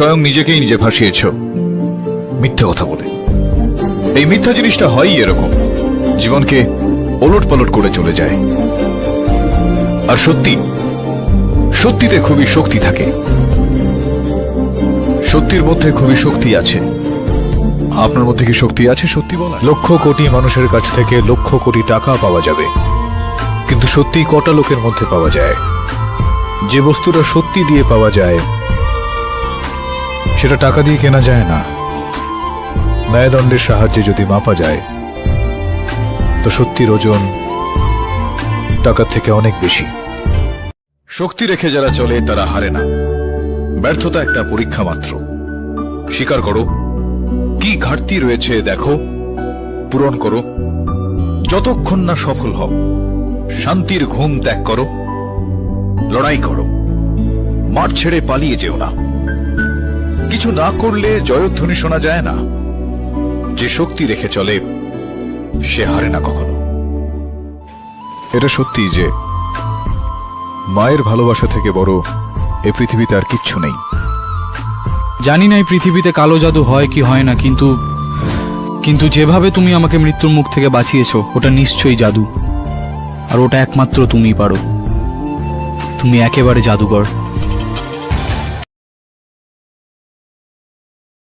স্বয়ং নিজেকেই নিজে ভাসিয়েছ মিথ্যে কথা বলে। এই মিথ্যা জিনিসটা হয়ই এরকম, জীবনকে ওলট পালট করে চলে যায়। আর সত্যিতে খুবই শক্তি থাকে, সত্যির মধ্যে খুবই শক্তি আছে। আপনার মধ্যে কি শক্তি আছে সত্যি বলা? লক্ষ কোটি মানুষের কাছ থেকে লক্ষ কোটি টাকা পাওয়া যাবে, কিন্তু সত্যি কটা লোকের মধ্যে পাওয়া যায়? যে বস্তুটা সত্যি দিয়ে পাওয়া যায় সেটা টাকা দিয়ে কেনা যায় না। ন্যায়দণ্ডের সাহায্যে যদি মাপা যায় তো সত্যির ওজন টাকার থেকে অনেক বেশি। শক্তি রেখে যারা চলে তারা হারে না। ব্যর্থতা একটা পরীক্ষা মাত্র। স্বীকার করো, কি ঘাটতি রয়েছে দেখো, পূরণ করো। যতক্ষণ না সফল হও, শান্তির ঘুম ত্যাগ করো, লড়াই করো, মাঠ ছেড়ে পালিয়ে যেও না। কিছু না করলে জয়ধ্বনি শোনা যায় না। যে শক্তি রেখে চলে সে হারে না কখনো। এটা সত্যি যে মায়ের ভালোবাসা থেকে বড় এই পৃথিবীতে আর কিচ্ছু নেই। জানি না এই পৃথিবীতে কালো জাদু হয় কি হয় না, কিন্তু যেভাবে তুমি আমাকে মৃত্যুর মুখ থেকে বাঁচিয়েছো ওটা নিশ্চয়ই জাদু, আর ওটা একমাত্র তুমিই পারো। তুমি একেবারে জাদুকর।